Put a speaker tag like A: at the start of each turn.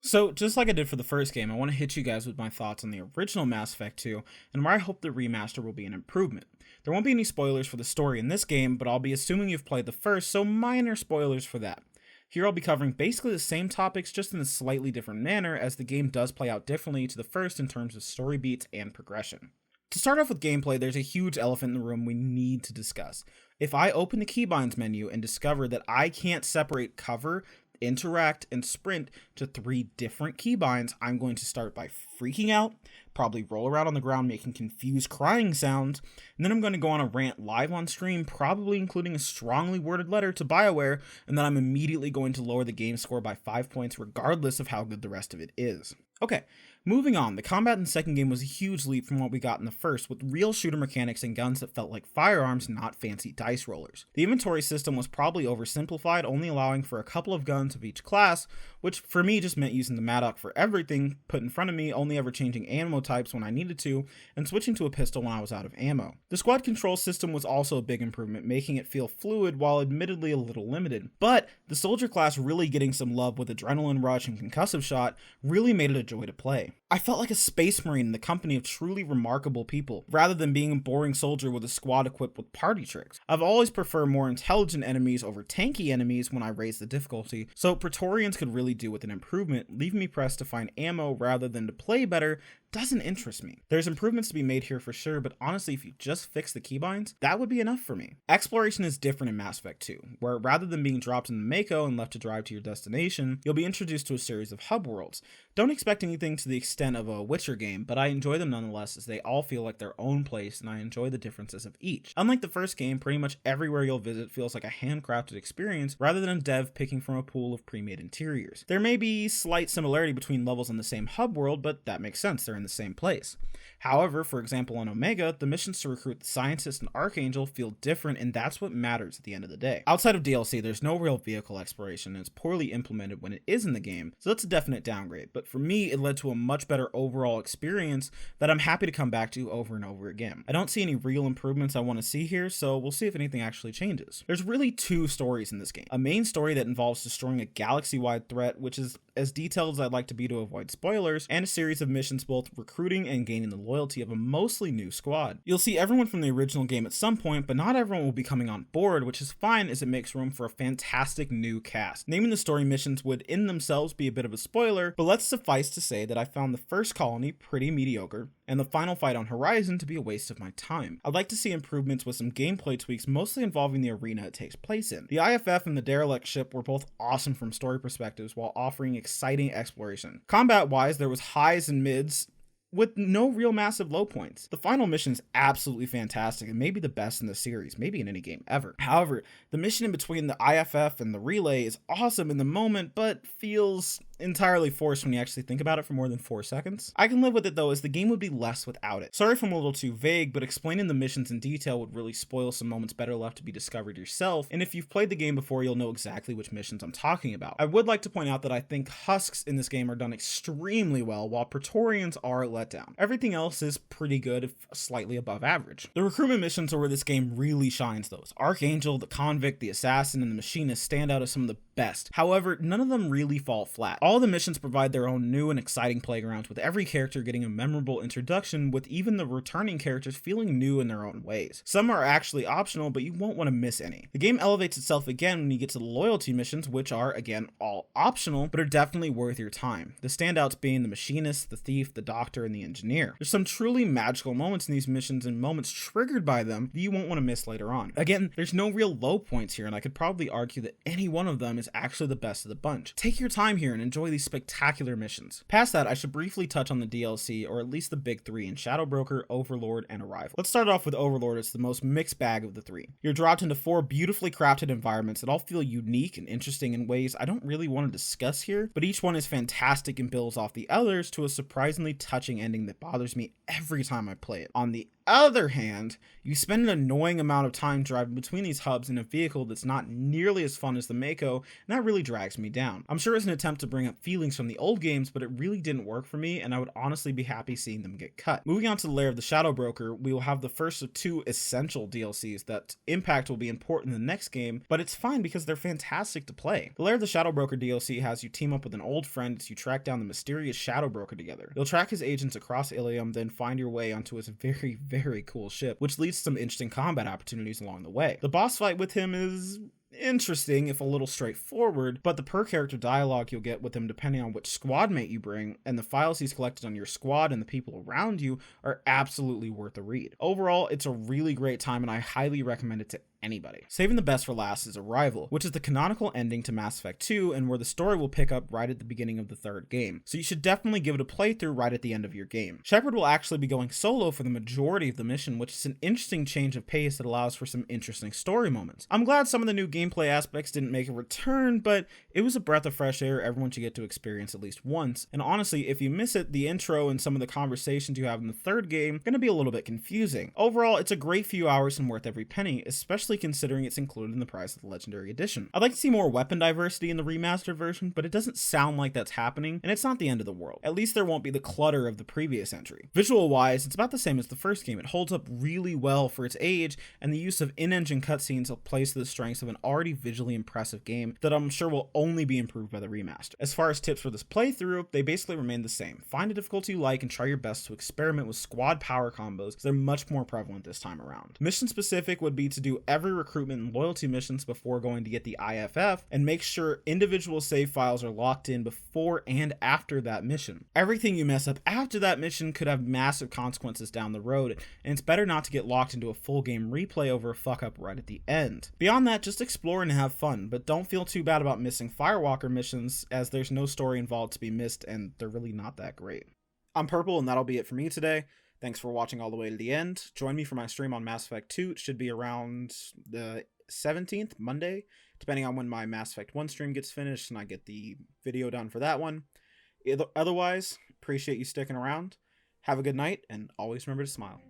A: So, just like I did for the first game, I want to hit you guys with my thoughts on the original Mass Effect 2 and where I hope the remaster will be an improvement. There won't be any spoilers for the story in this game, but I'll be assuming you've played the first, so minor spoilers for that. Here I'll be covering basically the same topics, just in a slightly different manner, as the game does play out differently to the first in terms of story beats and progression. To start off with gameplay, there's a huge elephant in the room we need to discuss. If I open the keybinds menu and discover that I can't separate cover, interact, and sprint to 3 different keybinds, I'm going to start by freaking out, probably roll around on the ground making confused crying sounds, and then I'm going to go on a rant live on stream, probably including a strongly worded letter to BioWare, and then I'm immediately going to lower the game score by 5 points regardless of how good the rest of it is. Okay, moving on, the combat in the second game was a huge leap from what we got in the first, with real shooter mechanics and guns that felt like firearms, not fancy dice rollers. The inventory system was probably oversimplified, only allowing for a couple of guns of each class, which for me just meant using the Madoc for everything put in front of me, only ever changing ammo types when I needed to, and switching to a pistol when I was out of ammo. The squad control system was also a big improvement, making it feel fluid while admittedly a little limited, but the soldier class really getting some love with Adrenaline Rush and Concussive Shot really made it a joy to play. I felt like a space marine in the company of truly remarkable people, rather than being a boring soldier with a squad equipped with party tricks. I've always preferred more intelligent enemies over tanky enemies when I raise the difficulty, so Praetorians could really do with an improvement, leaving me pressed to find ammo rather than to play better doesn't interest me. There's improvements to be made here for sure, but honestly, if you just fix the keybinds, that would be enough for me. Exploration is different in Mass Effect 2, where rather than being dropped in the Mako and left to drive to your destination, you'll be introduced to a series of hub worlds. Don't expect anything to the extent of a Witcher game, but I enjoy them nonetheless as they all feel like their own place and I enjoy the differences of each. Unlike the first game, pretty much everywhere you'll visit feels like a handcrafted experience rather than a dev picking from a pool of pre-made interiors. There may be slight similarity between levels in the same hub world, but that makes sense, they're in the same place. However, for example on Omega, the missions to recruit the Scientist and Archangel feel different, and that's what matters at the end of the day. Outside of DLC, there's no real vehicle exploration and it's poorly implemented when it is in the game, so that's a definite downgrade, but for me it led to a much better overall experience that I'm happy to come back to over and over again. I don't see any real improvements I want to see here, so we'll see if anything actually changes. There's really 2 stories in this game. A main story that involves destroying a galaxy-wide threat, which is as detailed as I'd like to be to avoid spoilers, and a series of missions both recruiting and gaining the loyalty of a mostly new squad. You'll see everyone from the original game at some point, but not everyone will be coming on board, which is fine as it makes room for a fantastic new cast. Naming the story missions would in themselves be a bit of a spoiler, but let's suffice to say that I found the first colony pretty mediocre, and the final fight on Horizon to be a waste of my time. I'd like to see improvements with some gameplay tweaks mostly involving the arena it takes place in. The IFF and the Derelict ship were both awesome from story perspectives while offering exciting exploration. Combat wise, there was highs and mids, with no real massive low points. The final mission is absolutely fantastic and maybe the best in the series, maybe in any game ever. However, the mission in between the IFF and the relay is awesome in the moment, but feels entirely forced when you actually think about it for more than 4 seconds. I can live with it though, as the game would be less without it. Sorry if I'm a little too vague, but explaining the missions in detail would really spoil some moments better left to be discovered yourself, and if you've played the game before, you'll know exactly which missions I'm talking about. I would like to point out that I think Husks in this game are done extremely well, while Praetorians are let down. Everything else is pretty good, if slightly above average. The recruitment missions are where this game really shines though. Archangel, the Convict, the Assassin, and the Machinist stand out as some of the best. However, none of them really fall flat. All the missions provide their own new and exciting playgrounds, with every character getting a memorable introduction, with even the returning characters feeling new in their own ways. Some are actually optional, but you won't want to miss any. The game elevates itself again when you get to the loyalty missions, which are, again, all optional, but are definitely worth your time. The standouts being the Machinist, the Thief, the Doctor, and the Engineer. There's some truly magical moments in these missions and moments triggered by them that you won't want to miss later on. Again, there's no real low points here, and I could probably argue that any one of them is actually the best of the bunch. Take your time here and enjoy these spectacular missions. Past that, I should briefly touch on the DLC, or at least the big 3 in Shadow Broker, Overlord, and Arrival. Let's start off with Overlord. It's the most mixed bag of the 3. You're dropped into 4 beautifully crafted environments that all feel unique and interesting in ways I don't really want to discuss here, but each one is fantastic and builds off the others to a surprisingly touching ending that bothers me every time I play it. On the other hand, you spend an annoying amount of time driving between these hubs in a vehicle that's not nearly as fun as the Mako, and that really drags me down. I'm sure it's an attempt to bring up feelings from the old games, but it really didn't work for me, and I would honestly be happy seeing them get cut. Moving on to the Lair of the Shadow Broker, we will have the first of 2 essential DLCs that impact will be important in the next game, but it's fine because they're fantastic to play. The Lair of the Shadow Broker DLC has you team up with an old friend as you track down the mysterious Shadow Broker together. You'll track his agents across Ilium, then find your way onto his very cool ship, which leads to some interesting combat opportunities along the way. The boss fight with him is interesting, if a little straightforward, but the per character dialogue you'll get with him depending on which squad mate you bring, and the files he's collected on your squad and the people around you are absolutely worth a read. Overall, it's a really great time and I highly recommend it to anybody. Saving the best for last is Arrival, which is the canonical ending to Mass Effect 2 and where the story will pick up right at the beginning of the 3rd game, so you should definitely give it a playthrough right at the end of your game. Shepard will actually be going solo for the majority of the mission, which is an interesting change of pace that allows for some interesting story moments. I'm glad some of the new gameplay aspects didn't make a return, but it was a breath of fresh air everyone should get to experience at least once, and honestly, if you miss it, the intro and some of the conversations you have in the 3rd game are going to be a little bit confusing. Overall, it's a great few hours and worth every penny, especially considering it's included in the price of the Legendary Edition. I'd like to see more weapon diversity in the remastered version, but it doesn't sound like that's happening, and it's not the end of the world. At least there won't be the clutter of the previous entry. Visual wise, it's about the same as the first game. It holds up really well for its age, and the use of in-engine cutscenes plays to the strengths of an already visually impressive game that I'm sure will only be improved by the remaster. As far as tips for this playthrough, they basically remain the same. Find a difficulty you like and try your best to experiment with squad power combos, because they're much more prevalent this time around. Mission specific would be to do every recruitment and loyalty missions before going to get the IFF, and make sure individual save files are locked in before and after that mission. Everything you mess up after that mission could have massive consequences down the road, and it's better not to get locked into a full game replay over a fuck up right at the end. Beyond that, just explore and have fun, but don't feel too bad about missing Firewalker missions, as there's no story involved to be missed and they're really not that great. I'm Purple, and that'll be it for me today. Thanks for watching all the way to the end. Join me for my stream on Mass Effect 2. It should be around the 17th, Monday, depending on when my Mass Effect 1 stream gets finished and I get the video done for that one. Otherwise, appreciate you sticking around. Have a good night, and always remember to smile.